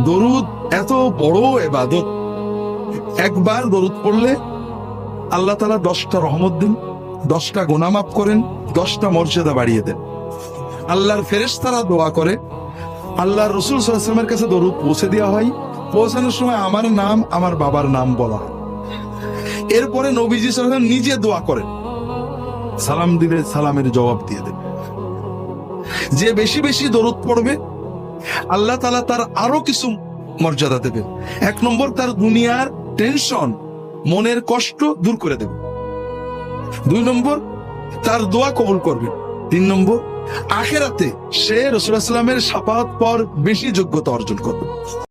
দরুদ এত বড় ইবাদত, একবার দরুদ পড়লে আল্লাহ তাআলা 10টা রহমত দিন, 10টা গুনাহ মাফ করেন, 10টা মর্যাদা বাড়িয়ে দেন। আল্লাহর ফেরেশতারা দোয়া করে, আল্লাহর রাসূল সাল্লাল্লাহু আলাইহি ওয়াসাল্লামের কাছে দরুদ পৌঁছে দেওয়া হয়, পৌঁছানোর সময় আমার নাম, আমার বাবার নাম বলা হয়। এরপরে নবীজি সাল্লাল্লাহু আলাইহি ওয়াসাল্লাম নিজে দোয়া করেন, সালাম দিলে সালামের জবাব দিয়ে দেন। যে বেশি বেশি দরুদ পড়বে আল্লাহ তাআলা তার আরো কিছু মর্যাদা দেবেন। 1 নম্বর, তার দুনিয়ার টেনশন, মনের কষ্ট দূর করে দেবে। 2 নম্বর, তার দোয়া কবুল করবে। 3 নম্বর, আখিরাতে সে রাসূলুল্লাহ সাল্লাল্লাহু আলাইহি ওয়াসাল্লামের শাফাআত পাওয়ার বেশি যোগ্যতা অর্জন করবে।